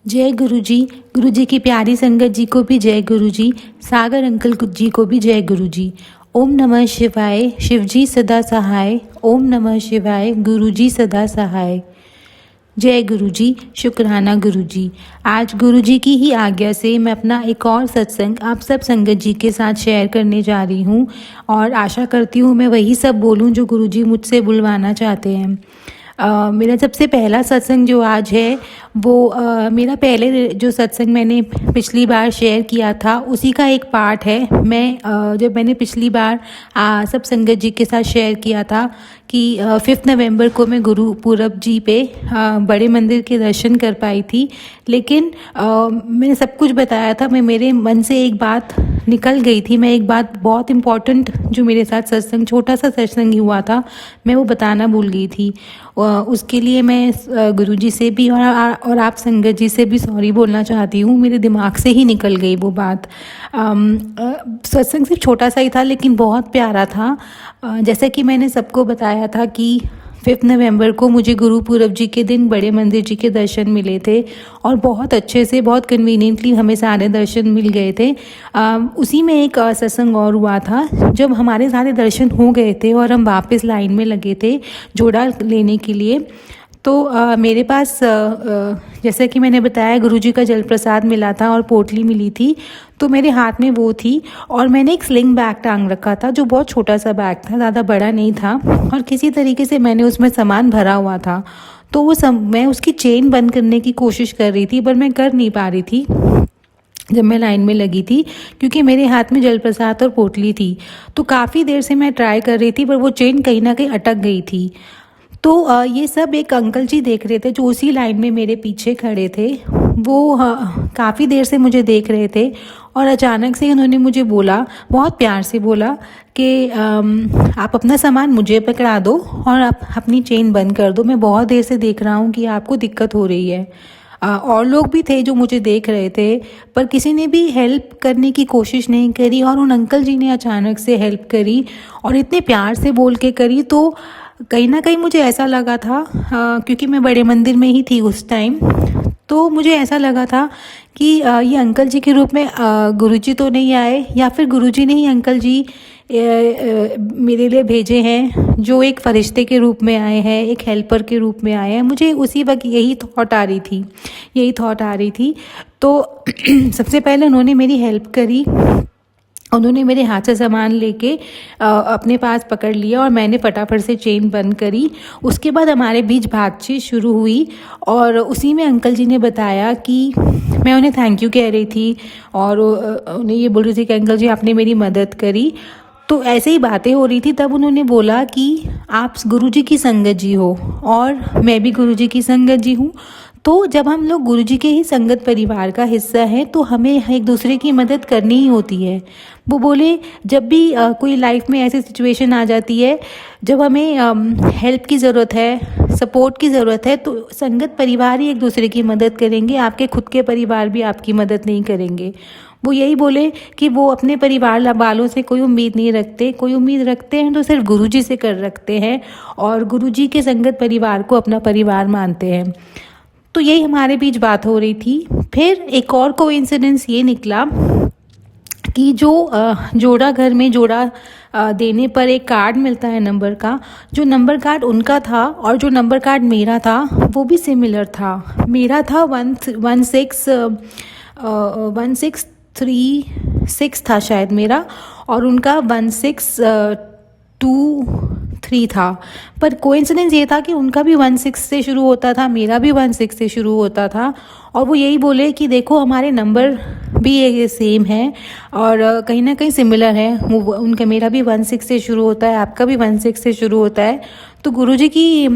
जय गुरु जी की प्यारी संगत जी को भी जय गुरु जी। सागर अंकल जी को भी जय गुरु जी। ओम नमः शिवाय, शिव जी सदा सहाय। ओम नमः शिवाय, गुरु जी सदा सहाय। जय गुरु जी, शुक्राना गुरु जी। आज गुरु जी की ही आज्ञा से मैं अपना एक और सत्संग आप सब संगत जी के साथ शेयर करने जा रही हूँ और आशा करती हूँ मैं वही सब बोलूँ जो गुरु जी मुझसे बुलवाना चाहते हैं। मेरा सबसे पहला सत्संग जो आज है वो मेरा पहले जो सत्संग मैंने पिछली बार शेयर किया था उसी का एक पार्ट है। मैं जब मैंने पिछली बार सब संगत जी के साथ शेयर किया था कि 5 नवंबर को मैं गुरु पूरब जी पे बड़े मंदिर के दर्शन कर पाई थी, लेकिन मैंने सब कुछ बताया था। मेरे मन से एक बात निकल गई थी। मैं एक बात बहुत इम्पॉर्टेंट जो मेरे साथ सत्संग छोटा सा सत्संग हुआ था मैं वो बताना भूल गई थी। उसके लिए मैं गुरु जी से भी और आप संगत जी से भी सॉरी बोलना चाहती हूँ। मेरे दिमाग से ही निकल गई वो बात। सत्संग सिर्फ छोटा सा ही था लेकिन बहुत प्यारा था। जैसा कि मैंने सबको बताया था कि 5 नवंबर को मुझे गुरु पूरब जी के दिन बड़े मंदिर जी के दर्शन मिले थे और बहुत अच्छे से बहुत कन्वीनियंटली हमें सारे दर्शन मिल गए थे। उसी में एक सत्संग और हुआ था जब हमारे सारे दर्शन हो गए थे और हम वापस लाइन में लगे थे जोड़ा लेने के लिए। तो मेरे पास जैसे कि मैंने बताया गुरु जी का जल प्रसाद मिला था और पोटली मिली थी, तो मेरे हाथ में वो थी और मैंने एक स्लिंग बैग टांग रखा था जो बहुत छोटा सा बैग था, ज़्यादा बड़ा नहीं था और किसी तरीके से मैंने उसमें सामान भरा हुआ था। तो मैं उसकी चेन बंद करने की कोशिश कर रही थी पर मैं कर नहीं पा रही थी जब मैं लाइन में लगी थी, क्योंकि मेरे हाथ में जल प्रसाद और पोटली थी। तो काफ़ी देर से मैं ट्राई कर रही थी पर वो चेन कहीं ना कहीं अटक गई थी। तो ये सब एक अंकल जी देख रहे थे जो उसी लाइन में मेरे पीछे खड़े थे। वो काफ़ी देर से मुझे देख रहे थे और अचानक से उन्होंने मुझे बोला, बहुत प्यार से बोला कि आप अपना सामान मुझे पकड़ा दो और आप अपनी चेन बंद कर दो। मैं बहुत देर से देख रहा हूँ कि आपको दिक्कत हो रही है। और लोग भी थे जो मुझे देख रहे थे पर किसी ने भी हेल्प करने की कोशिश नहीं करी और उन अंकल जी ने अचानक से हेल्प करी और इतने प्यार से बोल के करी। तो कहीं ना कहीं मुझे ऐसा लगा था क्योंकि मैं बड़े मंदिर में ही थी उस टाइम, तो मुझे ऐसा लगा था कि ये अंकल जी के रूप में गुरुजी तो नहीं आए या फिर गुरुजी ने ही अंकल जी मेरे लिए भेजे हैं जो एक फरिश्ते के रूप में आए हैं, एक हेल्पर के रूप में आए हैं। मुझे उसी वक्त यही थॉट आ रही थी। तो सबसे पहले उन्होंने मेरी हेल्प करी। उन्होंने मेरे हाथ से सामान लेके अपने पास पकड़ लिया और मैंने फटाफट से चेन बंद करी। उसके बाद हमारे बीच बातचीत शुरू हुई और उसी में अंकल जी ने बताया कि मैं उन्हें थैंक यू कह रही थी और उन्हें ये बोल रही थी कि अंकल जी आपने मेरी मदद करी। तो ऐसे ही बातें हो रही थी, तब उन्होंने बोला कि आप गुरुजी की संगत जी हो और मैं भी गुरुजी की संगत जी हूँ। तो जब हम लोग गुरुजी के ही संगत परिवार का हिस्सा हैं तो हमें एक दूसरे की मदद करनी ही होती है। वो बोले जब भी कोई लाइफ में ऐसी सिचुएशन आ जाती है जब हमें हेल्प की ज़रूरत है, सपोर्ट की ज़रूरत है, तो संगत परिवार ही एक दूसरे की मदद करेंगे। आपके खुद के परिवार भी आपकी मदद नहीं करेंगे। वो यही बोले कि वो अपने परिवार वालों से कोई उम्मीद नहीं रखते, कोई उम्मीद रखते हैं तो सिर्फ गुरुजी से कर रखते हैं और गुरुजी के संगत परिवार को अपना परिवार मानते हैं। तो यही हमारे बीच बात हो रही थी। फिर एक और कोइंसिडेंस ये निकला कि जो जोड़ा घर में जोड़ा देने पर एक कार्ड मिलता है नंबर का, जो नंबर कार्ड उनका था और जो नंबर कार्ड मेरा था वो भी सिमिलर था। मेरा था 1636 था शायद मेरा और उनका 1623 था। पर कोइंसिडेंस ये था कि उनका भी 16 से शुरू होता था, मेरा भी 16 से शुरू होता था। और वो यही बोले कि देखो हमारे नंबर भी ये सेम है और कहीं ना कहीं सिमिलर है। उनका मेरा भी 16 से शुरू होता है, आपका भी 16 से शुरू होता है। तो गुरुजी की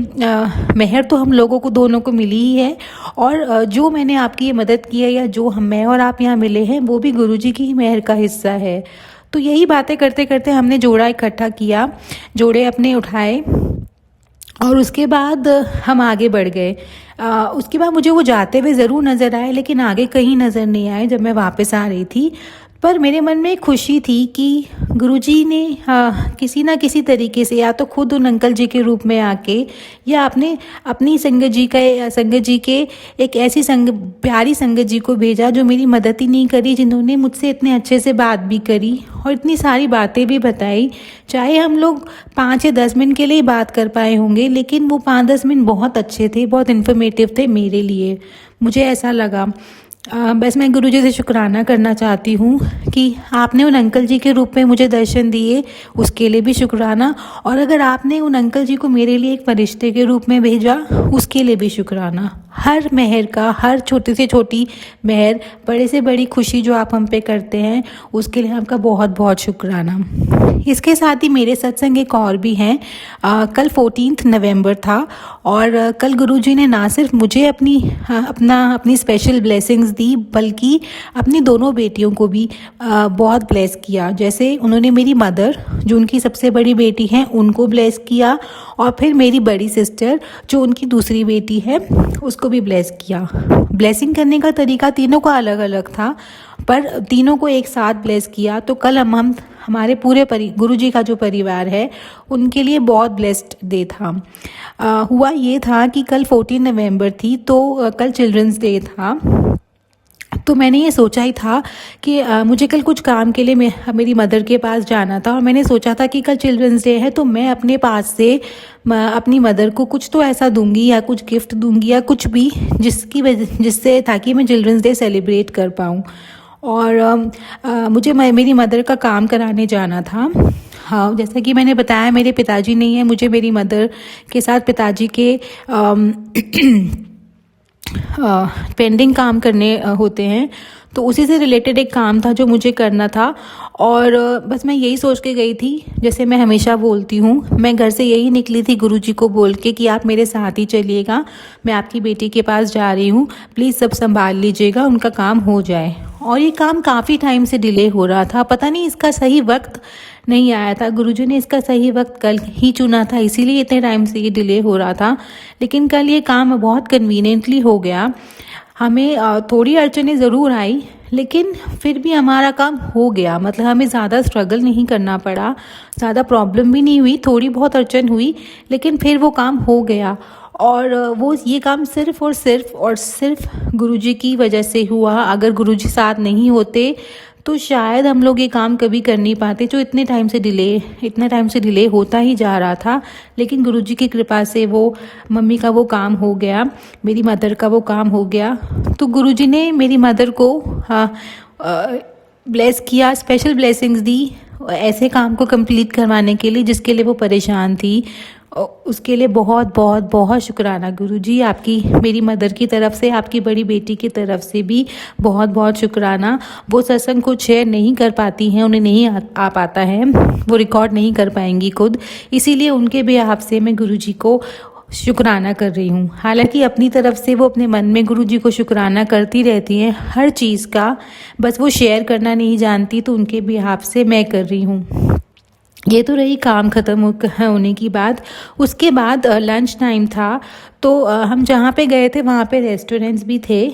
मेहर तो हम लोगों को दोनों को मिली ही है और जो मैंने आपकी ये मदद की है या जो मैं और आप यहाँ मिले हैं वो भी गुरुजी की ही मेहर का हिस्सा है। तो यही बातें करते करते हमने जोड़ा इकट्ठा किया, जोड़े अपने उठाए और उसके बाद हम आगे बढ़ गए। उसके बाद मुझे वो जाते हुए ज़रूर नज़र आए लेकिन आगे कहीं नज़र नहीं आए। जब मैं वापस आ रही थी पर मेरे मन में एक खुशी थी कि गुरुजी ने किसी ना किसी तरीके से या तो खुद उन अंकल जी के रूप में आके या अपने अपनी संगत जी के एक ऐसी प्यारी संगत जी को भेजा जो मेरी मदद ही नहीं करी, जिन्होंने मुझसे इतने अच्छे से बात भी करी और इतनी सारी बातें भी बताई। चाहे हम लोग 5 या 10 मिनट के लिए बात कर पाए होंगे, लेकिन वो 5-10 मिनट बहुत अच्छे थे, बहुत इन्फॉर्मेटिव थे मेरे लिए, मुझे ऐसा लगा। बस मैं गुरुजी से शुक्राना करना चाहती हूँ कि आपने उन अंकल जी के रूप में मुझे दर्शन दिए, उसके लिए भी शुक्राना। और अगर आपने उन अंकल जी को मेरे लिए एक फरिश्ते के रूप में भेजा, उसके लिए भी शुक्राना। हर मेहर का, हर छोटी से छोटी मेहर, बड़े से बड़ी खुशी जो आप हम पे करते हैं, उसके लिए आपका बहुत बहुत शुक्राना। इसके साथ ही मेरे सत्संग एक और भी हैं। कल 14 नवंबर था और कल गुरुजी ने ना सिर्फ मुझे अपनी स्पेशल ब्लेसिंग्स दी, बल्कि अपनी दोनों बेटियों को भी बहुत ब्लेस किया। जैसे उन्होंने मेरी मदर, जो उनकी सबसे बड़ी बेटी हैं, उनको ब्लेस किया, और फिर मेरी बड़ी सिस्टर, जो उनकी दूसरी बेटी है, उसको भी ब्लेस किया। ब्लेसिंग करने का तरीका तीनों का अलग अलग था, पर तीनों को एक साथ ब्लेस किया। तो कल हम हमारे पूरे गुरुजी का जो परिवार है, उनके लिए बहुत ब्लेस्ड डे था। हुआ ये था कि कल 14 नवंबर थी, तो कल चिल्ड्रंस डे था। तो मैंने ये सोचा ही था कि मुझे कल कुछ काम के लिए मेरी मदर के पास जाना था, और मैंने सोचा था कि कल चिल्ड्रंस डे है, तो मैं अपने पास से अपनी मदर को कुछ तो ऐसा दूंगी, या कुछ गिफ्ट दूंगी, या कुछ भी जिससे ताकि मैं चिल्ड्रंस डे सेलिब्रेट कर पाऊँ। और मुझे मेरी मदर का काम कराने जाना था। हाँ, जैसा कि मैंने बताया, मेरे पिताजी नहीं है, मुझे मेरी मदर के साथ पिताजी के पेंडिंग काम करने होते हैं, तो उसी से रिलेटेड एक काम था जो मुझे करना था। और बस मैं यही सोच के गई थी, जैसे मैं हमेशा बोलती हूँ, मैं घर से यही निकली थी गुरुजी को बोल के कि आप मेरे साथ ही चलिएगा, मैं आपकी बेटी के पास जा रही हूँ, प्लीज़ सब संभाल लीजिएगा, उनका काम हो जाए। और ये काम काफ़ी टाइम से डिले हो रहा था, पता नहीं इसका सही वक्त नहीं आया था। गुरुजी ने इसका सही वक्त कल ही चुना था, इसीलिए इतने टाइम से ये डिले हो रहा था। लेकिन कल ये काम बहुत कन्वीनियंटली हो गया। हमें थोड़ी अड़चनें ज़रूर आई, लेकिन फिर भी हमारा काम हो गया। मतलब हमें ज़्यादा स्ट्रगल नहीं करना पड़ा, ज़्यादा प्रॉब्लम भी नहीं हुई, थोड़ी बहुत अड़चन हुई, लेकिन फिर वो काम हो गया। और वो ये काम सिर्फ और सिर्फ गुरुजी की वजह से हुआ। अगर गुरुजी साथ नहीं होते तो शायद हम लोग ये काम कभी कर नहीं पाते, जो इतने टाइम से डिले होता ही जा रहा था। लेकिन गुरुजी की कृपा से वो मम्मी का वो काम हो गया, मेरी मदर का वो काम हो गया। तो गुरुजी ने मेरी मदर को ब्लेस किया, स्पेशल ब्लेसिंग्स दी ऐसे काम को कंप्लीट करवाने के लिए जिसके लिए वो परेशान थी। उसके लिए बहुत बहुत बहुत शुक्राना गुरुजी, आपकी मेरी मदर की तरफ से, आपकी बड़ी बेटी की तरफ से भी बहुत बहुत शुक्राना। वो सत्संग कुछ शेयर नहीं कर पाती हैं, उन्हें नहीं आ पाता है, वो रिकॉर्ड नहीं कर पाएंगी खुद, इसीलिए उनके बेहाफ से मैं गुरुजी को शुक्राना कर रही हूँ। हालांकि अपनी तरफ से वो अपने मन में गुरुजी को शुक्राना करती रहती हैं हर चीज़ का, बस वो शेयर करना नहीं जानती, तो उनके बिहाफ से मैं कर रही हूँ। ये तो रही काम ख़त्म होने की बात। उसके बाद लंच टाइम था, तो हम जहाँ पे गए थे वहाँ पे रेस्टोरेंट्स भी थे।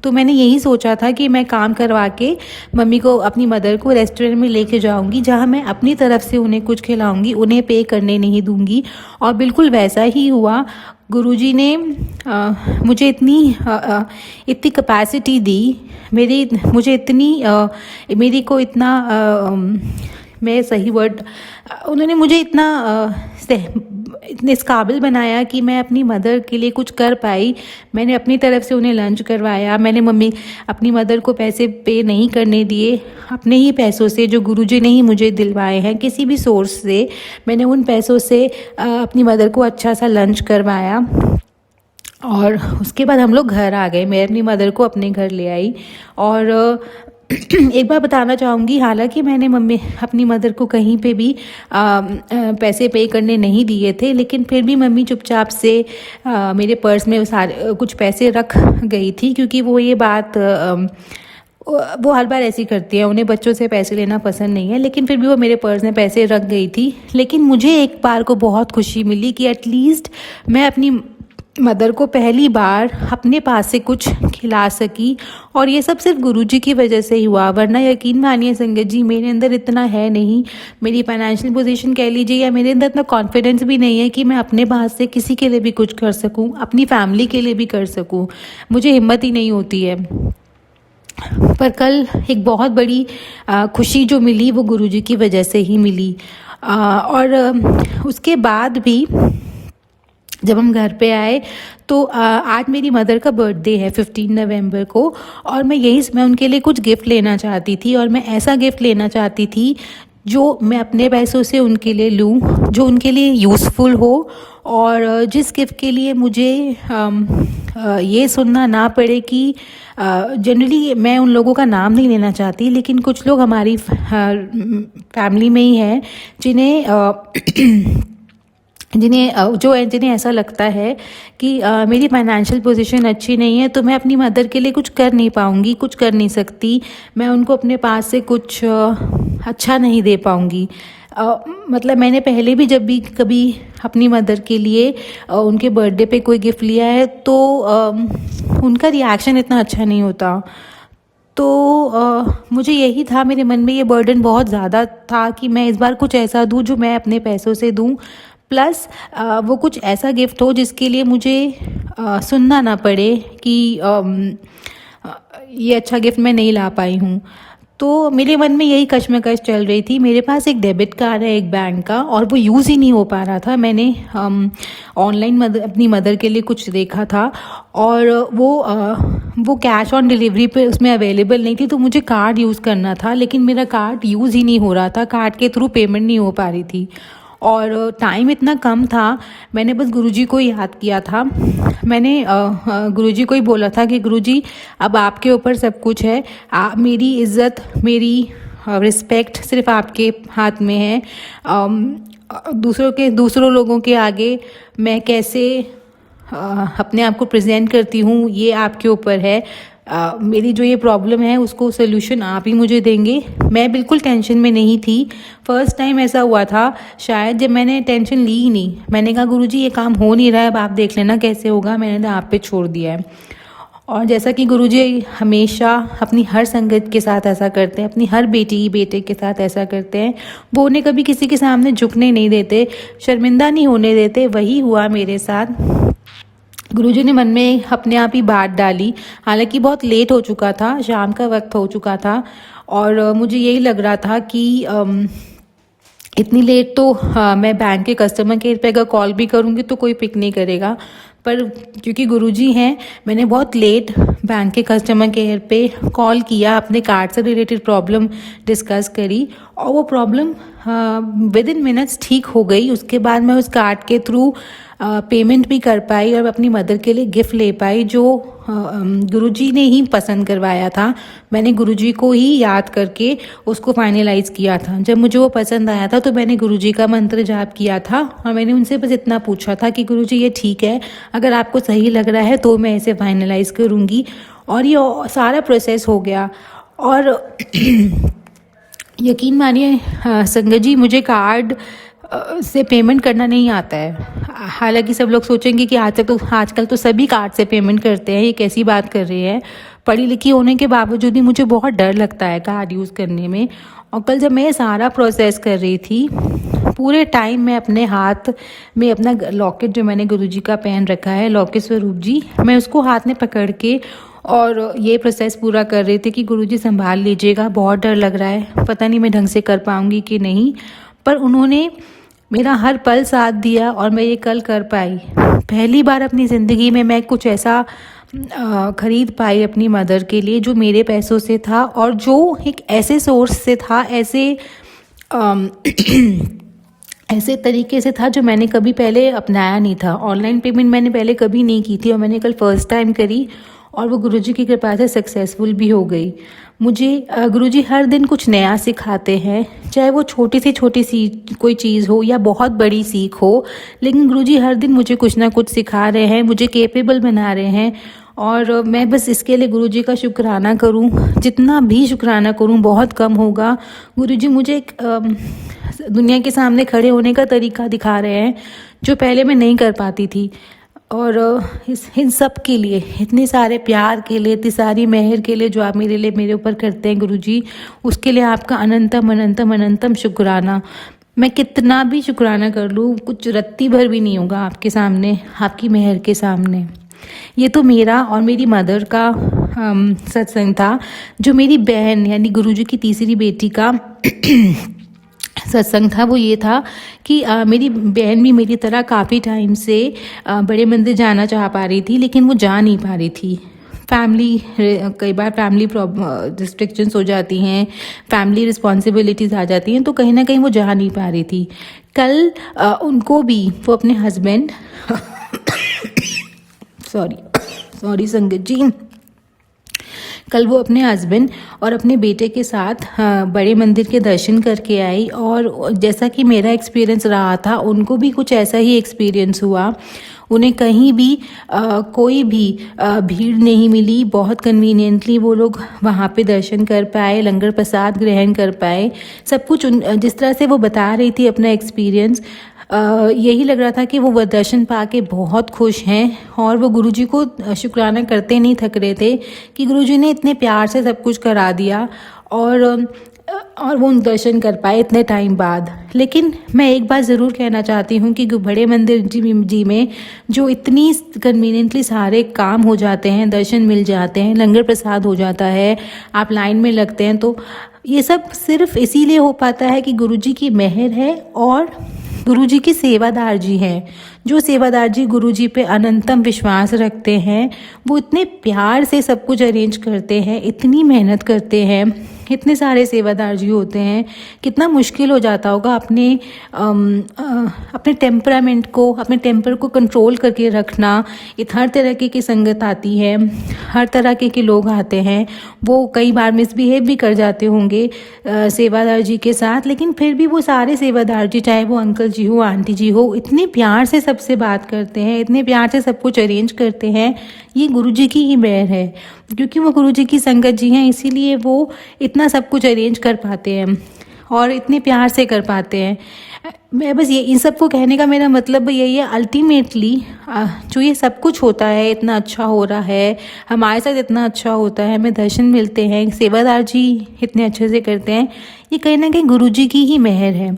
तो मैंने यही सोचा था कि मैं काम करवा के मम्मी को, अपनी मदर को रेस्टोरेंट में लेके जाऊँगी, जहाँ मैं अपनी तरफ से उन्हें कुछ खिलाऊँगी, उन्हें पे करने नहीं दूँगी। और बिल्कुल वैसा ही हुआ। गुरुजी ने मुझे इतनी कैपेसिटी दी, मैं सही वर्ड, उन्होंने मुझे इतने इस काबिल बनाया कि मैं अपनी मदर के लिए कुछ कर पाई। मैंने अपनी तरफ से उन्हें लंच करवाया, मैंने अपनी मदर को पैसे पे नहीं करने दिए, अपने ही पैसों से जो गुरुजी ने ही मुझे दिलवाए हैं किसी भी सोर्स से, मैंने उन पैसों से अपनी मदर को अच्छा सा लंच करवाया। और उसके बाद हम लोग घर आ गए, मैं अपनी मदर को अपने घर ले आई। और एक बार बताना चाहूँगी, हालांकि मैंने अपनी मदर को कहीं पे भी पैसे पे करने नहीं दिए थे, लेकिन फिर भी मम्मी चुपचाप से मेरे पर्स में कुछ पैसे रख गई थी, क्योंकि वो ये बात वो हर बार ऐसी करती है, उन्हें बच्चों से पैसे लेना पसंद नहीं है, लेकिन फिर भी वो मेरे पर्स में पैसे रख गई थी। लेकिन मुझे एक बार को बहुत खुशी मिली कि एटलीस्ट मैं अपनी मदर को पहली बार अपने पास से कुछ खिला सकी। और ये सब सिर्फ गुरुजी की वजह से ही हुआ, वरना यकीन मानिए संगत जी मेरे अंदर इतना है नहीं, मेरी फाइनेंशियल पोजीशन कह लीजिए, या मेरे अंदर इतना कॉन्फिडेंस भी नहीं है कि मैं अपने पास से किसी के लिए भी कुछ कर सकूं, अपनी फैमिली के लिए भी कर सकूं। मुझे हिम्मत ही नहीं होती है। पर कल एक बहुत बड़ी खुशी जो मिली वो गुरुजी की वजह से ही मिली। और उसके बाद भी जब हम घर पे आए तो आज मेरी मदर का बर्थडे है 15 नवंबर को, और मैं उनके लिए कुछ गिफ्ट लेना चाहती थी, और मैं ऐसा गिफ्ट लेना चाहती थी जो मैं अपने पैसों से उनके लिए लूँ, जो उनके लिए यूज़फुल हो, और जिस गिफ्ट के लिए मुझे ये सुनना ना पड़े कि जनरली मैं उन लोगों का नाम नहीं लेना चाहती, लेकिन कुछ लोग हमारी फैमिली में ही हैं जिन्हें ऐसा लगता है कि मेरी फाइनेंशियल पोजीशन अच्छी नहीं है तो मैं अपनी मदर के लिए कुछ कर नहीं पाऊँगी, कुछ कर नहीं सकती, मैं उनको अपने पास से कुछ अच्छा नहीं दे पाऊँगी। मतलब मैंने पहले भी जब भी कभी अपनी मदर के लिए उनके बर्थडे पे कोई गिफ्ट लिया है तो उनका रिएक्शन इतना अच्छा नहीं होता। तो मुझे यही था, मेरे मन में ये बर्डन बहुत ज़्यादा था कि मैं इस बार कुछ ऐसा दूँ जो मैं अपने पैसों से दूँ, प्लस वो कुछ ऐसा गिफ्ट हो जिसके लिए मुझे सुनना ना पड़े कि ये अच्छा गिफ्ट मैं नहीं ला पाई हूँ। तो मेरे मन में यही कश्मकश चल रही थी। मेरे पास एक डेबिट कार्ड है एक बैंक का, और वो यूज़ ही नहीं हो पा रहा था। मैंने ऑनलाइन अपनी मदर के लिए कुछ देखा था, और वो कैश ऑन डिलीवरी पे उसमें अवेलेबल नहीं थी, तो मुझे कार्ड यूज़ करना था, लेकिन मेरा कार्ड यूज़ ही नहीं हो रहा था, कार्ड के थ्रू पेमेंट नहीं हो पा रही थी, और टाइम इतना कम था। मैंने बस गुरुजी को याद किया था। मैंने गुरुजी को ही बोला था कि गुरुजी अब आपके ऊपर सब कुछ है, मेरी इज़्ज़त, मेरी रिस्पेक्ट सिर्फ आपके हाथ में है। दूसरों लोगों के आगे मैं कैसे अपने आप को प्रेजेंट करती हूँ ये आपके ऊपर है। मेरी जो ये प्रॉब्लम है उसको सोल्यूशन आप ही मुझे देंगे। मैं बिल्कुल टेंशन में नहीं थी। फर्स्ट टाइम ऐसा हुआ था शायद जब मैंने टेंशन ली ही नहीं। मैंने कहा गुरुजी ये काम हो नहीं रहा है, अब आप देख लेना कैसे होगा, मैंने आप पे छोड़ दिया है। और जैसा कि गुरुजी हमेशा अपनी हर संगत के साथ ऐसा करते हैं, अपनी हर बेटे के साथ ऐसा करते हैं, वो उन्हें कभी किसी के सामने झुकने नहीं देते, शर्मिंदा नहीं होने देते। वही हुआ मेरे साथ। गुरुजी ने मन में अपने आप ही बात डाली। हालांकि बहुत लेट हो चुका था, शाम का वक्त हो चुका था, और मुझे यही लग रहा था कि इतनी लेट तो मैं बैंक के कस्टमर केयर पे अगर कॉल भी करूँगी तो कोई पिक नहीं करेगा। पर क्योंकि गुरुजी हैं, मैंने बहुत लेट बैंक के कस्टमर केयर पे कॉल किया, अपने कार्ड से रिलेटेड प्रॉब्लम डिस्कस करी, और वो प्रॉब्लम विद इन मिनट्स ठीक हो गई। उसके बाद मैं उस कार्ड के थ्रू पेमेंट भी कर पाई और अपनी मदर के लिए गिफ्ट ले पाई, जो गुरुजी ने ही पसंद करवाया था। मैंने गुरुजी को ही याद करके उसको फाइनलाइज किया था। जब मुझे वो पसंद आया था तो मैंने गुरुजी का मंत्र जाप किया था, और मैंने उनसे बस इतना पूछा था कि गुरुजी ये ठीक है, अगर आपको सही लग रहा है तो मैं इसे फाइनलाइज करूँगी। और ये सारा प्रोसेस हो गया। और यकीन मानिए संगत जी, मुझे कार्ड से पेमेंट करना नहीं आता है। हालांकि सब लोग सोचेंगे कि आजकल तो सभी कार्ड से पेमेंट करते हैं, ये कैसी बात कर रही है। पढ़ी लिखी होने के बावजूद भी मुझे बहुत डर लगता है कार्ड यूज़ करने में। और कल जब मैं ये सारा प्रोसेस कर रही थी, पूरे टाइम मैं अपने हाथ में अपना लॉकेट जो मैंने गुरुजी का पहन रखा है, लॉकेट स्वरूप जी, मैं उसको हाथ में पकड़ के और ये प्रोसेस पूरा कर रही थी कि गुरुजी संभाल लीजिएगा, बहुत डर लग रहा है, पता नहीं मैं ढंग से कर पाऊँगी कि नहीं। पर उन्होंने मेरा हर पल साथ दिया और मैं ये कल कर पाई। पहली बार अपनी ज़िंदगी में मैं कुछ ऐसा ख़रीद पाई अपनी मदर के लिए जो मेरे पैसों से था, और जो एक ऐसे सोर्स से था, ऐसे तरीके से था जो मैंने कभी पहले अपनाया नहीं था। ऑनलाइन पेमेंट मैंने पहले कभी नहीं की थी, और मैंने कल फर्स्ट टाइम करी, और वो गुरुजी की कृपा से सक्सेसफुल भी हो गई। मुझे गुरुजी हर दिन कुछ नया सिखाते हैं, चाहे वो छोटी सी कोई चीज़ हो या बहुत बड़ी सीख हो, लेकिन गुरुजी हर दिन मुझे कुछ ना कुछ सिखा रहे हैं, मुझे कैपेबल बना रहे हैं। और मैं बस इसके लिए गुरुजी का शुक्राना करूं, जितना भी शुक्राना करूं बहुत कम होगा। गुरुजी मुझे एक दुनिया के सामने खड़े होने का तरीका दिखा रहे हैं जो पहले मैं नहीं कर पाती थी। और इन सब के लिए, इतने सारे प्यार के लिए, इतनी सारी मेहर के लिए जो आप मेरे लिए मेरे ऊपर करते हैं गुरुजी, उसके लिए आपका अनंतम अनंतम अनंतम शुक्राना। मैं कितना भी शुक्राना कर लूँ कुछ रत्ती भर भी नहीं होगा आपके सामने, आपकी मेहर के सामने। ये तो मेरा और मेरी मदर का सत्संग था। जो मेरी बहन यानी गुरुजी की तीसरी बेटी का सत्संग था वो ये था कि मेरी बहन भी मेरी तरह काफ़ी टाइम से बड़े मंदिर जाना चाह पा रही थी, लेकिन वो जा नहीं पा रही थी। कई बार फैमिली रिस्ट्रिक्शंस हो जाती हैं, फैमिली रिस्पॉन्सिबिलिटीज़ आ जाती हैं, तो कहीं ना कहीं वो जा नहीं पा रही थी। कल उनको भी वो अपने हस्बैंड सॉरी संगत जी, कल वो अपने हस्बैंड और अपने बेटे के साथ बड़े मंदिर के दर्शन करके आई, और जैसा कि मेरा एक्सपीरियंस रहा था उनको भी कुछ ऐसा ही एक्सपीरियंस हुआ। उन्हें कहीं भी कोई भी भीड़ नहीं मिली, बहुत कन्वीनियंटली वो लोग वहाँ पे दर्शन कर पाए, लंगर प्रसाद ग्रहण कर पाए। सब कुछ जिस तरह से वो बता रही थी अपना एक्सपीरियंस, यही लग रहा था कि वो दर्शन पाके बहुत खुश हैं, और वो गुरुजी को शुक्राना करते नहीं थक रहे थे कि गुरुजी ने इतने प्यार से सब कुछ करा दिया, और वो दर्शन कर पाए इतने टाइम बाद। लेकिन मैं एक बात ज़रूर कहना चाहती हूँ कि बड़े मंदिर जी में जो इतनी कन्वीनियंटली सारे काम हो जाते हैं, दर्शन मिल जाते हैं, लंगर प्रसाद हो जाता है, आप लाइन में लगते हैं, तो ये सब सिर्फ इसीलिए हो पाता है कि गुरुजी की मेहर है और गुरुजी के सेवादार जी हैं। जो सेवादार जी गुरुजी पे अनंतम विश्वास रखते हैं, वो इतने प्यार से सब कुछ अरेंज करते हैं, इतनी मेहनत करते हैं। इतने सारे सेवादार जी होते हैं, कितना मुश्किल हो जाता होगा अपने टेम्परामेंट को, अपने टेम्पर को कंट्रोल करके रखना। हर तरह की संगत आती है, हर तरह के लोग आते हैं, वो कई बार मिसबिहेव भी कर जाते होंगे सेवादार जी के साथ, लेकिन फिर भी वो सारे सेवादार जी, चाहे वो अंकल जी हो, आंटी जी हो, इतने प्यार से सबसे बात करते हैं, इतने प्यार से सब कुछ अरेंज करते हैं। ये गुरुजी की ही मेहर है, क्योंकि वो गुरुजी की संगत जी हैं, इसीलिए वो इतना सब कुछ अरेंज कर पाते हैं और इतने प्यार से कर पाते हैं। मैं बस ये इन सब को कहने का मेरा मतलब यही है, अल्टीमेटली जो ये सब कुछ होता है, इतना अच्छा हो रहा है, हमारे साथ इतना अच्छा होता है, हमें दर्शन मिलते हैं, सेवादार जी इतने अच्छे से करते हैं, ये कहीं ना कहीं गुरुजी की ही मेहर है।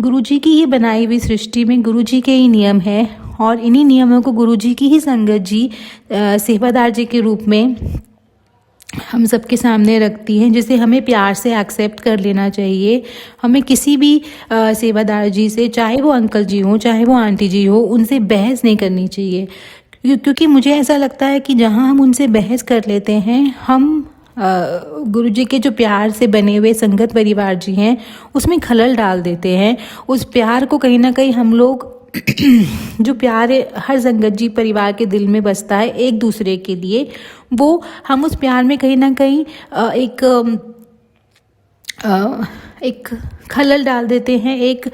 गुरुजी की ही बनाई हुई सृष्टि में गुरुजी के ही नियम है, और इन्हीं नियमों को गुरुजी की ही संगत जी सेवादार जी के रूप में हम सबके सामने रखती हैं, जिसे हमें प्यार से एक्सेप्ट कर लेना चाहिए। हमें किसी भी सेवादार जी से, चाहे वो अंकल जी हो, चाहे वो आंटी जी हो, उनसे बहस नहीं करनी चाहिए, क्योंकि मुझे ऐसा लगता है कि जहाँ हम उनसे बहस कर लेते हैं, हम गुरुजी के जो प्यार से बने हुए संगत परिवार जी हैं उसमें खलल डाल देते हैं। उस प्यार को कहीं ना कहीं हम लोग जो प्यार हर संगत जी परिवार के दिल में बसता है एक दूसरे के लिए, वो हम उस प्यार में कहीं ना कहीं एक खलल डाल देते हैं, एक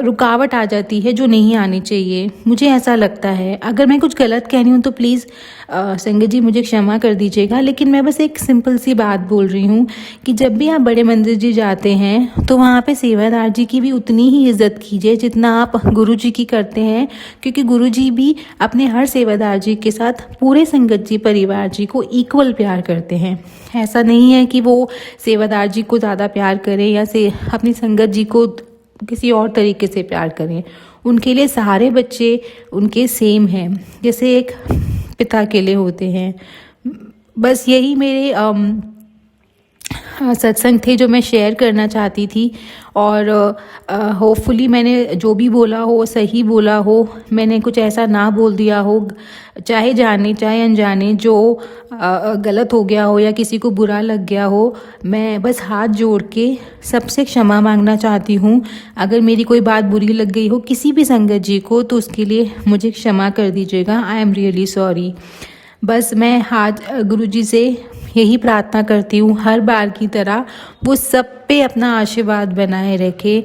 रुकावट आ जाती है जो नहीं आनी चाहिए। मुझे ऐसा लगता है, अगर मैं कुछ गलत कह रही हूँ तो प्लीज़ संगत जी मुझे क्षमा कर दीजिएगा, लेकिन मैं बस एक सिंपल सी बात बोल रही हूँ कि जब भी आप बड़े मंदिर जी जाते हैं तो वहाँ पे सेवादार जी की भी उतनी ही इज्जत कीजिए जितना आप गुरु जी की करते हैं, क्योंकि गुरु जी भी अपने हर सेवादार जी के साथ पूरे संगत जी परिवार जी को इक्वल प्यार करते हैं। ऐसा नहीं है कि वो सेवादार जी को ज़्यादा प्यार करें या अपनी संगत जी को किसी और तरीके से प्यार करें। उनके लिए सारे बच्चे उनके सेम हैं, जैसे एक पिता के लिए होते हैं। बस यही मेरे सत्संग थे जो मैं शेयर करना चाहती थी, और होपफुली मैंने जो भी बोला हो सही बोला हो, मैंने कुछ ऐसा ना बोल दिया हो, चाहे जाने चाहे अनजाने जो गलत हो गया हो या किसी को बुरा लग गया हो। मैं बस हाथ जोड़ के सबसे क्षमा मांगना चाहती हूँ। अगर मेरी कोई बात बुरी लग गई हो किसी भी संगत जी को तो उसके लिए मुझे क्षमा कर दीजिएगा। I am really sorry. बस मैं हाथ गुरुजी से यही प्रार्थना करती हूँ हर बार की तरह वो सब पे अपना आशीर्वाद बनाए रखे,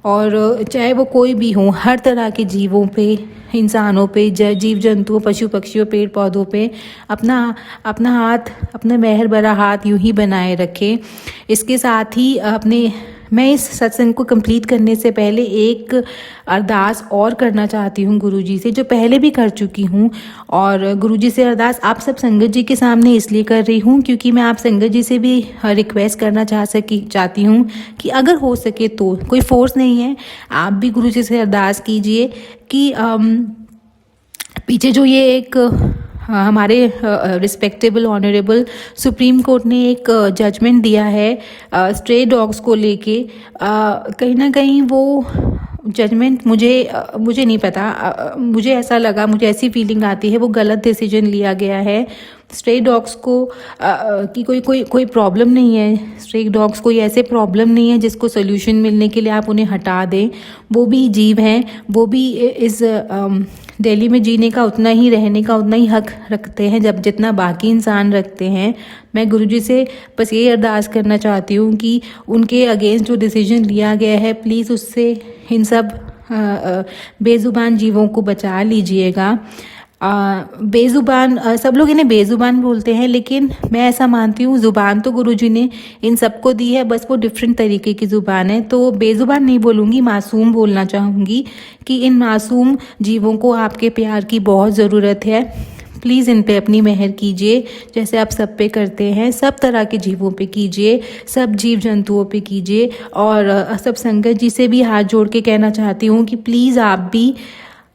और चाहे वो कोई भी हो, हर तरह के जीवों पे, इंसानों पे, जीव जंतुओं, पशु पक्षियों, पेड़ पौधों पे अपना हाथ, अपना मेहर भरा हाथ यूं ही बनाए रखे। इसके साथ ही अपने मैं इस सत्संग को कंप्लीट करने से पहले एक अरदास और करना चाहती हूँ गुरुजी से, जो पहले भी कर चुकी हूँ। और गुरुजी से अरदास आप सब संगत जी के सामने इसलिए कर रही हूँ क्योंकि मैं आप संगत जी से भी रिक्वेस्ट करना चाहती हूँ कि अगर हो सके तो, कोई फोर्स नहीं है, आप भी गुरुजी से अरदास कीजिए कि पीछे जो ये एक हमारे रिस्पेक्टेबल ऑनरेबल सुप्रीम कोर्ट ने एक जजमेंट दिया है स्ट्रे डॉग्स को लेके, कहीं ना कहीं वो जजमेंट मुझे नहीं पता, मुझे ऐसा लगा, मुझे ऐसी फीलिंग आती है वो गलत डिसीजन लिया गया है। स्ट्रे डॉग्स को की कोई प्रॉब्लम नहीं है, स्ट्रे डॉग्स कोई ऐसे प्रॉब्लम नहीं है जिसको सोल्यूशन मिलने के लिए आप उन्हें हटा दें। वो भी जीव हैं, वो भी इस दिल्ली में जीने का उतना ही, रहने का उतना ही हक रखते हैं जब जितना बाकी इंसान रखते हैं। मैं गुरुजी से बस ये अरदास करना चाहती हूँ कि उनके अगेंस्ट जो डिसीजन लिया गया है प्लीज़ उससे इन सब बेज़ुबान जीवों को बचा लीजिएगा। बेज़ुबान, सब लोग इन्हें बेज़ुबान बोलते हैं, लेकिन मैं ऐसा मानती हूँ ज़ुबान तो गुरुजी ने इन सबको दी है, बस वो डिफरेंट तरीके की ज़ुबान है। तो बेज़ुबान नहीं बोलूँगी, मासूम बोलना चाहूँगी कि इन मासूम जीवों को आपके प्यार की बहुत ज़रूरत है। प्लीज़ इन पे अपनी मेहर कीजिए, जैसे आप सब पे करते हैं, सब तरह के जीवों पे कीजिए, सब जीव जंतुओं पे कीजिए। और सब संगत जी से भी हाथ जोड़ के कहना चाहती हूँ कि प्लीज़ आप भी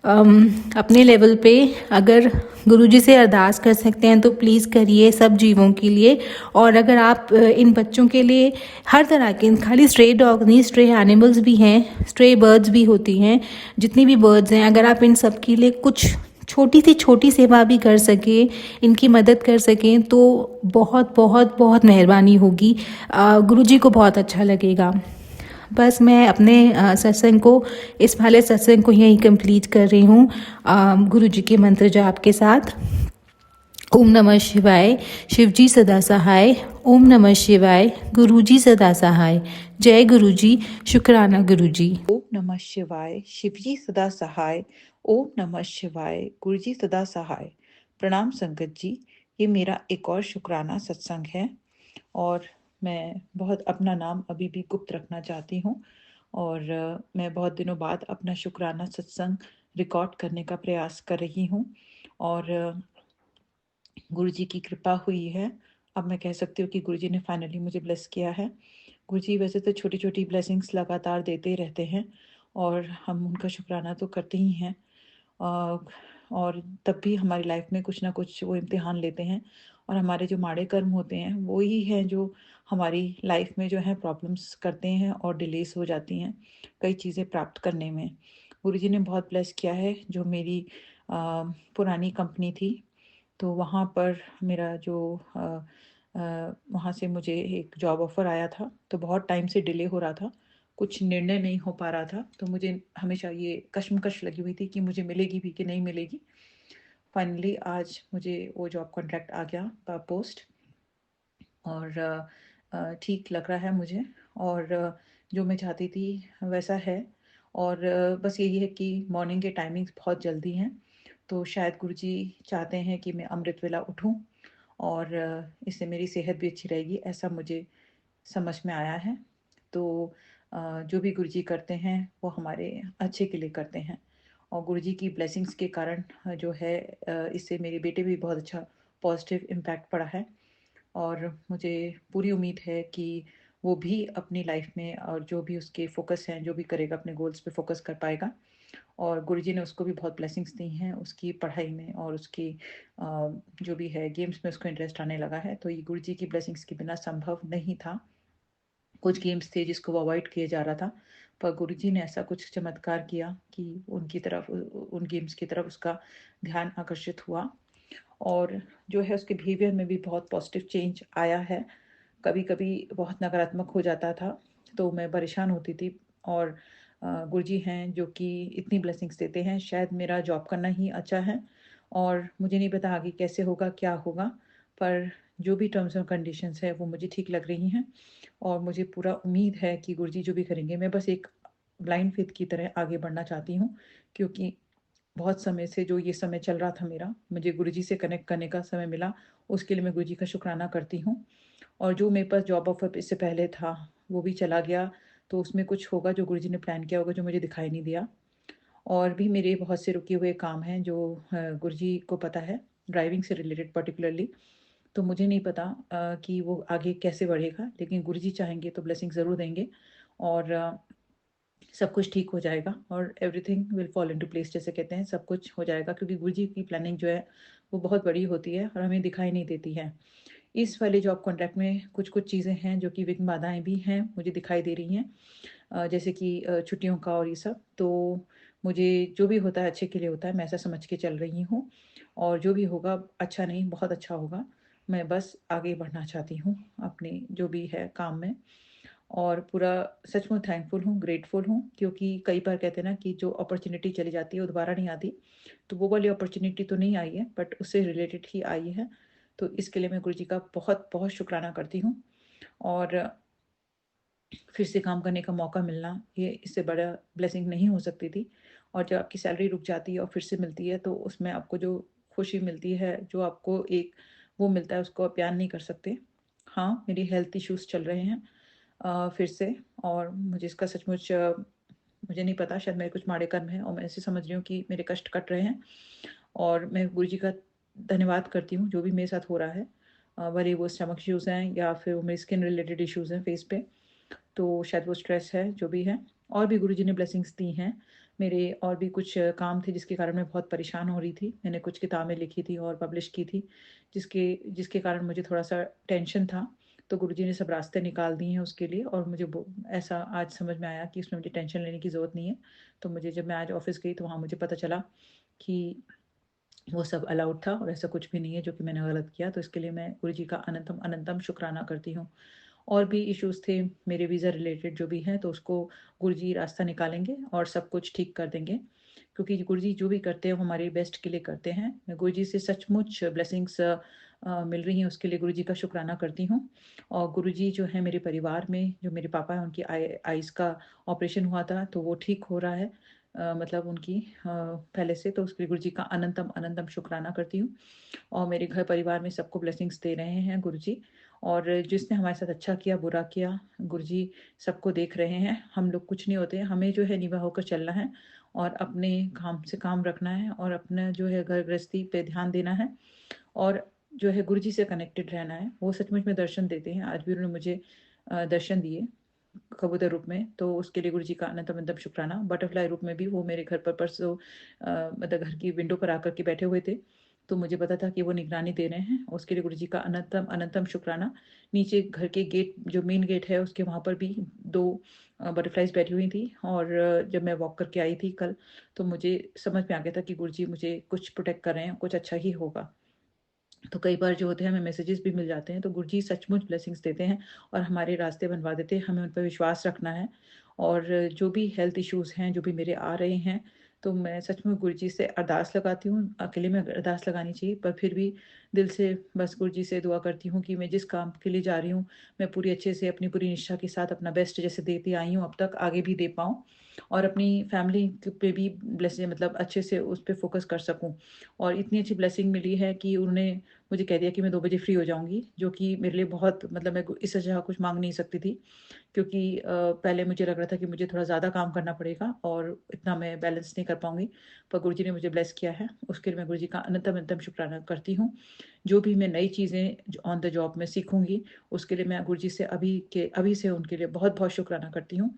अपने लेवल पे अगर गुरुजी से अरदास कर सकते हैं तो प्लीज़ करिए सब जीवों के लिए। और अगर आप इन बच्चों के लिए हर तरह के, खाली स्ट्रे डॉग नहीं, स्ट्रे एनिमल्स भी हैं, स्ट्रे बर्ड्स भी होती हैं, जितनी भी बर्ड्स हैं, अगर आप इन सब के लिए कुछ छोटी सेवा भी कर सकें, इनकी मदद कर सकें तो बहुत बहुत बहुत मेहरबानी होगी, गुरुजी को बहुत अच्छा लगेगा। बस मैं अपने सत्संग को, इस वाले सत्संग को यहीं कंप्लीट कर रही हूँ गुरुजी के मंत्र जाप के साथ। ओम नमः शिवाय, शिवजी सदा सहाय। ओम नमः शिवाय, गुरुजी सदा सहाय। जय गुरुजी, शुक्राना गुरुजी। ओम नमः शिवाय, शिवजी सदा सहाय। ओम नमः शिवाय, गुरुजी सदा सहाय। प्रणाम संगत जी, ये मेरा एक और शुक्राना सत्संग है और मैं बहुत अपना नाम अभी भी गुप्त रखना चाहती हूँ। और मैं बहुत दिनों बाद अपना शुक्राना सत्संग रिकॉर्ड करने का प्रयास कर रही हूँ और गुरुजी की कृपा हुई है। अब मैं कह सकती हूँ कि गुरुजी ने फाइनली मुझे ब्लेस किया है। गुरुजी वैसे तो छोटी छोटी ब्लेसिंग्स लगातार देते रहते हैं और हम उनका शुक्राना तो करते ही हैं, और तब भी हमारी लाइफ में कुछ ना कुछ वो इम्तिहान लेते हैं और हमारे जो माड़े कर्म होते हैं वो ही हैं जो हमारी लाइफ में जो है प्रॉब्लम्स करते हैं और डिलेस हो जाती हैं कई चीज़ें प्राप्त करने में। गुरुजी ने बहुत ब्लेस किया है। जो मेरी पुरानी कंपनी थी तो वहाँ पर मेरा जो वहाँ से मुझे एक जॉब ऑफ़र आया था, तो बहुत टाइम से डिले हो रहा था, कुछ निर्णय नहीं हो पा रहा था, तो मुझे हमेशा ये कश्मकश लगी हुई थी कि मुझे मिलेगी भी कि नहीं मिलेगी। फाइनली आज मुझे वो जॉब कॉन्ट्रैक्ट आ गया पोस्ट, और ठीक लग रहा है मुझे, और जो मैं चाहती थी वैसा है। और बस यही है कि मॉर्निंग के टाइमिंग्स बहुत जल्दी हैं, तो शायद गुरुजी चाहते हैं कि मैं अमृत वेला उठूं और इससे मेरी सेहत भी अच्छी रहेगी, ऐसा मुझे समझ में आया है। तो जो भी गुरुजी करते हैं वो हमारे अच्छे के लिए करते हैं, और गुरुजी की ब्लेसिंग्स के कारण जो है इससे मेरे बेटे भी बहुत अच्छा पॉजिटिव इम्पैक्ट पड़ा है। और मुझे पूरी उम्मीद है कि वो भी अपनी लाइफ में और जो भी उसके फोकस हैं, जो भी करेगा अपने गोल्स पे फोकस कर पाएगा। और गुरुजी ने उसको भी बहुत ब्लेसिंग्स दी हैं उसकी पढ़ाई में, और उसकी जो भी है गेम्स में उसको इंटरेस्ट आने लगा है, तो ये गुरुजी की ब्लेसिंग्स के बिना संभव नहीं था। कुछ गेम्स थे जिसको वो अवॉइड किया जा रहा था, पर गुरुजी ने ऐसा कुछ चमत्कार किया कि उनकी तरफ, उन गेम्स की तरफ उसका ध्यान आकर्षित हुआ, और जो है उसके बिहेवियर में भी बहुत पॉजिटिव चेंज आया है। कभी कभी बहुत नकारात्मक हो जाता था तो मैं परेशान होती थी, और गुरुजी हैं जो कि इतनी ब्लेसिंग्स देते हैं। शायद मेरा जॉब करना ही अच्छा है, और मुझे नहीं पता आगे कैसे होगा, क्या होगा, पर जो भी टर्म्स एंड कंडीशंस है वो मुझे ठीक लग रही हैं, और मुझे पूरा उम्मीद है कि गुरुजी जो भी करेंगे। मैं बस एक ब्लाइंड फेथ की तरह आगे बढ़ना चाहती हूँ, क्योंकि बहुत समय से जो ये समय चल रहा था मेरा, मुझे गुरुजी से कनेक्ट करने का समय मिला, उसके लिए मैं गुरुजी का शुक्राना करती हूँ। और जो मेरे पास जॉब ऑफर इससे पहले था वो भी चला गया, तो उसमें कुछ होगा जो गुरुजी ने प्लान किया होगा जो मुझे दिखाई नहीं दिया। और भी मेरे बहुत से रुके हुए काम हैं जो गुरुजी को पता है, ड्राइविंग से रिलेटेड पर्टिकुलरली। तो मुझे नहीं पता कि वो आगे कैसे बढ़ेगा, लेकिन गुरुजी चाहेंगे तो ब्लेसिंग ज़रूर देंगे और सब कुछ ठीक हो जाएगा और everything will fall into place, जैसे कहते हैं, सब कुछ हो जाएगा, क्योंकि गुरुजी की प्लानिंग जो है वो बहुत बड़ी होती है और हमें दिखाई नहीं देती है। इस वाले जॉब कॉन्ट्रैक्ट में कुछ-कुछ चीज़ें हैं जो कि विघ्न बाधाएँ भी हैं, मुझे दिखाई दे रही हैं। जैसे कि छुट्टियों का और ये सब। तो मुझे जो भी होता है अच्छे के लिए होता है, मैं ऐसा समझ के चल रही हूँ और जो भी होगा अच्छा नहीं, बहुत अच्छा होगा। मैं बस आगे बढ़ना चाहती हूँ अपने जो भी है काम में और पूरा सच में थैंकफुल हूँ, ग्रेटफुल हूँ, क्योंकि कई बार कहते हैं ना कि जो अपॉर्च्युनिटी चली जाती है वो दोबारा नहीं आती। तो वो वाली अपॉर्च्युनिटी तो नहीं आई है, बट उससे रिलेटेड ही आई है। तो इसके लिए मैं गुरुजी का बहुत-बहुत शुकराना करती हूँ और फिर से काम करने का मौका मिलना, ये इससे बड़ा ब्लेसिंग नहीं हो सकती थी। और जब आपकी सैलरी रुक जाती है और फिर से मिलती है, तो उसमें आपको जो खुशी मिलती है, जो आपको एक वो मिलता है, उसको आप बयान नहीं कर सकते। हाँ, मेरी हेल्थ इश्यूज़ चल रहे हैं फिर से, और मुझे इसका सचमुच मुझे नहीं पता, शायद मेरे कुछ माड़े कर्म हैं और मैं ऐसे समझ रही हूँ कि मेरे कष्ट कट रहे हैं और मैं गुरुजी का धन्यवाद करती हूँ, जो भी मेरे साथ हो रहा है। भले वो स्टमक इश्यूज़ हैं या फिर वो मेरी स्किन रिलेटेड इश्यूज़ हैं फेस पे। तो शायद वो स्ट्रेस है, जो भी है। और भी गुरुजी ने ब्लेसिंग्स दी हैं। मेरे और भी कुछ काम थे जिसके कारण मैं बहुत परेशान हो रही थी। मैंने कुछ किताबें लिखी थी और पब्लिश की थी, जिसके जिसके कारण मुझे थोड़ा-सा टेंशन था। तो गुरुजी ने सब रास्ते निकाल दिए हैं उसके लिए और मुझे वो ऐसा आज समझ में आया कि उसमें मुझे टेंशन लेने की ज़रूरत नहीं है। तो मुझे जब मैं आज ऑफ़िस गई तो वहाँ मुझे पता चला कि वो सब अलाउड था और ऐसा कुछ भी नहीं है जो कि मैंने गलत किया। तो इसके लिए मैं गुरुजी का अनंतम अनंतम शुक्राना करती हूँ। और भी इश्यूज़ थे मेरे वीज़ा रिलेटेड जो भी हैं, तो उसको गुरुजी रास्ता निकालेंगे और सब कुछ ठीक कर देंगे। क्योंकि गुरुजी जो भी करते हैं वो हमारे बेस्ट के लिए करते हैं। मैं गुरुजी से सचमुच ब्लेसिंग्स मिल रही हैं, उसके लिए गुरुजी का शुक्राना करती हूँ। और गुरुजी जो है मेरे परिवार में, जो मेरे पापा हैं उनकी आइज़ का ऑपरेशन हुआ था, तो वो ठीक हो रहा है। मतलब उनकी पहले से, तो उसके लिए गुरुजी का अनंतम अनंतम शुक्राना करती हूँ। और मेरे घर परिवार में सबको ब्लेसिंग्स दे रहे हैं गुरुजी। और जिसने हमारे साथ अच्छा किया, बुरा किया, गुरुजी सबको देख रहे हैं। हम लोग कुछ नहीं होते, हमें जो है निभा होकर चलना है और अपने काम से काम रखना है और अपना जो है घर गृहस्थी पे ध्यान देना है और जो है गुरुजी से कनेक्टेड रहना है। वो सचमुच में दर्शन देते हैं। आज भी उन्होंने मुझे दर्शन दिए कबूतर रूप में, तो उसके लिए गुरुजी का अनंतम अनंतम शुक्राना। बटरफ्लाई रूप में भी वो मेरे घर पर परसों मतलब घर की विंडो पर आकर के बैठे हुए थे, तो मुझे पता था कि वो निगरानी दे रहे हैं, उसके लिए गुरुजी का अनंतम अनंतम शुक्राना। नीचे घर के गेट, जो मेन गेट है उसके वहाँ पर भी 2 बटरफ्लाइज़ बैठी हुई थी और जब मैं वॉक करके आई थी कल, तो मुझे समझ में आ गया था कि गुरुजी मुझे कुछ प्रोटेक्ट कर रहे हैं, कुछ अच्छा ही होगा। तो कई बार जो होते हैं हमें मैसेजेस भी मिल जाते हैं, तो गुरुजी सचमुच ब्लेसिंग्स देते हैं और हमारे रास्ते बनवा देते हैं। हमें उन पे विश्वास रखना है और जो भी हेल्थ इश्यूज़ हैं, जो भी मेरे आ रहे हैं, तो मैं सच में गुरुजी से अरदास लगाती हूँ। अकेले में अरदास लगानी चाहिए, पर फिर भी दिल से बस गुरुजी से दुआ करती हूँ कि मैं जिस काम के लिए जा रही हूँ, मैं पूरी अच्छे से अपनी पूरी निष्ठा के साथ अपना बेस्ट जैसे देती आई हूँ अब तक, आगे भी दे पाऊँ और अपनी फैमिली पे भी ब्लेसिंग मतलब अच्छे से उस पे फ़ोकस कर सकूँ। और इतनी अच्छी ब्लेसिंग मिली है कि उन्होंने मुझे कह दिया कि मैं 2 बजे फ्री हो जाऊँगी, जो कि मेरे लिए बहुत मतलब मैं इससे ज़्यादा कुछ माँग नहीं सकती थी। क्योंकि पहले मुझे लग रहा था कि मुझे थोड़ा ज़्यादा काम करना पड़ेगा और इतना मैं बैलेंस नहीं कर पाऊँगी। पर गुरुजी ने मुझे ब्लेस किया है, उसके लिए मैं गुरुजी का अनंतम अनंतम शुक्राना करती हूँ। जो भी मैं नई चीज़ें ज ऑन द जॉब में सीखूँगी, उसके लिए मैं गुरुजी से अभी से उनके लिए बहुत-बहुत शुक्राना करती हूँ।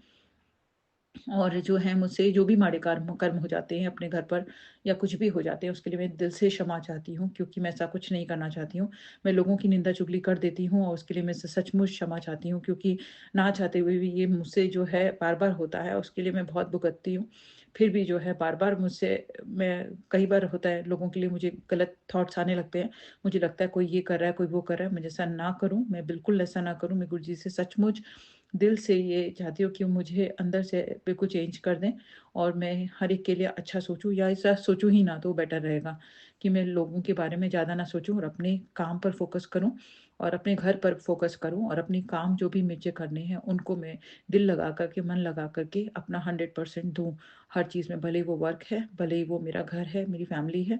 और जो है मुझसे जो भी माड़े कर्म कर्म हो जाते हैं अपने घर पर या कुछ भी हो जाते हैं, उसके लिए मैं दिल से क्षमा चाहती हूँ, क्योंकि मैं ऐसा कुछ नहीं करना चाहती हूँ। मैं लोगों की निंदा चुगली कर देती हूँ और उसके लिए मैं सचमुच क्षमा चाहती हूँ, क्योंकि ना चाहते हुए भी ये मुझसे जो है बार-बार होता है, उसके लिए मैं बहुत भुगतती हूँ। फिर भी जो है बार-बार मुझसे मैं कई बार होता है लोगों के लिए मुझे गलत थॉट्स आने लगते हैं। मुझे लगता है कोई ये कर रहा है, कोई वो कर रहा है, मैं ऐसा ना करूँ, मैं बिल्कुल ऐसा ना करूँ। मैं गुरुजी से सचमुच दिल से ये चाहती हूँ कि मुझे अंदर से बिल्कुल चेंज कर दें और मैं हर एक के लिए अच्छा सोचूँ या ऐसा सोचूँ ही ना, तो बेटर रहेगा कि मैं लोगों के बारे में ज़्यादा ना सोचूँ और अपने काम पर फ़ोकस करूँ और अपने घर पर फ़ोकस करूँ और अपने काम जो भी मुझे करने हैं उनको मैं दिल लगा कर के, मन लगा कर के अपना 100% दूँ हर चीज़ में। भले ही वो वर्क है, भले ही वो मेरा घर है, मेरी फैमिली है,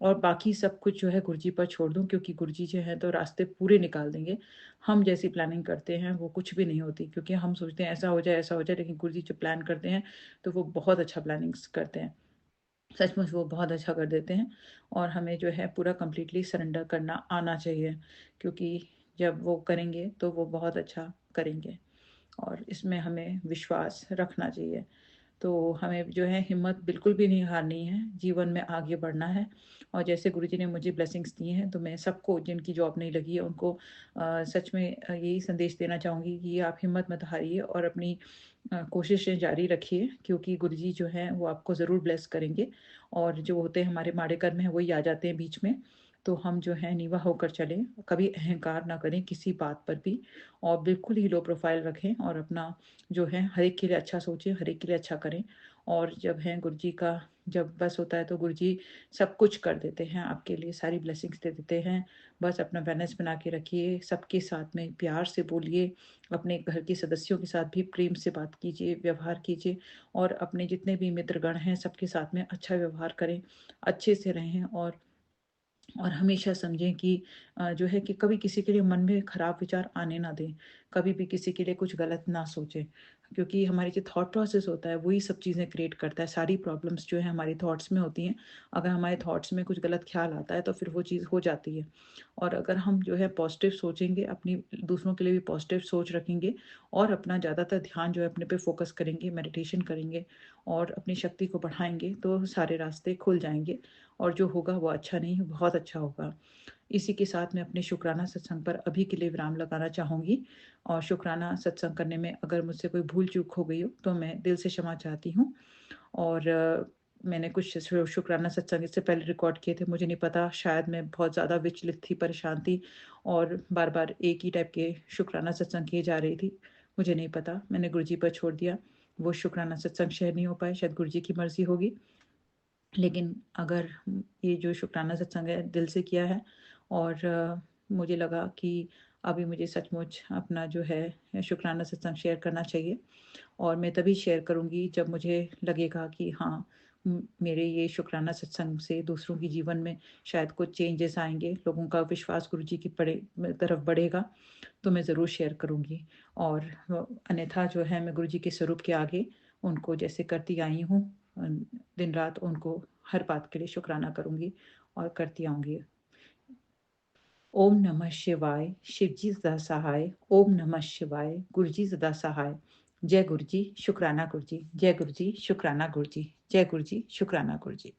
और बाकी सब कुछ जो है गुरुजी पर छोड़ दूँ, क्योंकि गुरुजी जो हैं तो रास्ते पूरे निकाल देंगे। हम जैसी प्लानिंग करते हैं वो कुछ भी नहीं होती, क्योंकि हम सोचते हैं ऐसा हो जाए, लेकिन गुरुजी जो प्लान करते हैं तो वो बहुत अच्छा प्लानिंग्स करते हैं। सचमुच वो बहुत अच्छा कर देते हैं, और हमें जो है पूरा कंप्लीटली सरेंडर करना आना चाहिए, क्योंकि जब वो करेंगे तो वो बहुत अच्छा करेंगे, और इसमें हमें विश्वास रखना चाहिए। तो हमें जो है हिम्मत बिल्कुल भी नहीं हारनी है, जीवन में आगे बढ़ना है। और जैसे गुरुजी ने मुझे ब्लेसिंग्स दी हैं, तो मैं सबको जिनकी जॉब नहीं लगी है उनको सच में यही संदेश देना चाहूँगी कि आप हिम्मत मत हारिए और अपनी कोशिशें जारी रखिए, क्योंकि गुरुजी जो हैं वो आपको ज़रूर ब्लेस करेंगे। और जो होते हैं हमारे माड़े कर्म हैं वही आ जाते हैं बीच में। तो हम जो है नीवा होकर चलें, कभी अहंकार ना करें किसी बात पर भी, और बिल्कुल ही लो प्रोफाइल रखें, और अपना जो है हर एक के लिए अच्छा सोचें, हर एक के लिए अच्छा करें। और जब है गुरुजी का जब बस होता है तो गुरुजी सब कुछ कर देते हैं आपके लिए, सारी ब्लेसिंग्स दे देते हैं। बस अपना बैलेंस बना के रखिए, सबके साथ में प्यार से बोलिए, अपने घर के सदस्यों के साथ भी प्रेम से बात कीजिए, व्यवहार कीजिए, और अपने जितने भी मित्रगण हैं सबके साथ में अच्छा व्यवहार करें, अच्छे से रहें। और हमेशा समझें कि जो है कि कभी किसी के लिए मन में खराब विचार आने ना दें, कभी भी किसी के लिए कुछ गलत ना सोचें, क्योंकि हमारी जो थॉट प्रोसेस होता है वही सब चीज़ें क्रिएट करता है। सारी प्रॉब्लम्स जो है हमारी थॉट्स में होती हैं। अगर हमारे थॉट्स में कुछ गलत ख्याल आता है तो फिर वो चीज़ हो जाती है। और अगर हम जो है पॉजिटिव सोचेंगे, अपनी दूसरों के लिए भी पॉजिटिव सोच रखेंगे, और अपना ज़्यादातर ध्यान जो है अपने पे फोकस करेंगे, मेडिटेशन करेंगे, और अपनी शक्ति को बढ़ाएंगे, तो सारे रास्ते खुल जाएंगे, और जो होगा वो अच्छा नहीं, बहुत अच्छा होगा। इसी के साथ मैं अपने शुक्राना सत्संग पर अभी के लिए विराम लगाना चाहूँगी, और शुक्राना सत्संग करने में अगर मुझसे कोई भूल-चूक हो गई हो, तो मैं दिल से क्षमा चाहती हूँ। और मैंने कुछ शुक्राना सत्संग इससे पहले रिकॉर्ड किए थे, मुझे नहीं पता, शायद मैं बहुत ज़्यादा विचलित थी, परेशान थी, और बार-बार एक ही टाइप के शुक्राना सत्संग किए जा रही थी। मुझे नहीं पता, मैंने गुरुजी पर छोड़ दिया। वो शुक्राना सत्संग शेयर नहीं हो पाए, शायद गुरुजी की मर्ज़ी होगी। लेकिन अगर ये जो शुक्राना सत्संग है दिल से किया है, और मुझे लगा कि अभी मुझे सचमुच अपना जो है शुक्राना सत्संग शेयर करना चाहिए, और मैं तभी शेयर करूँगी जब मुझे लगेगा कि हाँ, मेरे ये शुक्राना सत्संग से दूसरों के जीवन में शायद कुछ चेंजेस आएँगे, लोगों का विश्वास गुरुजी की तरफ बढ़ेगा, तो मैं ज़रूर शेयर करूँगी। और अन्यथा जो है मैं गुरुजी के स्वरूप के आगे उनको जैसे करती आई हूँ, दिन रात उनको हर बात के लिए शुक्राना करूँगी, और करती आऊँगी। ओम नमः शिवाय, शिवजी सदा सहाय। ओम नमः शिवाय, गुरुजी सदा सहाय। जय गुरुजी, शुक्राना गुरुजी। जय गुरुजी, शुक्राना गुरुजी। जय गुरुजी, शुक्राना गुरुजी।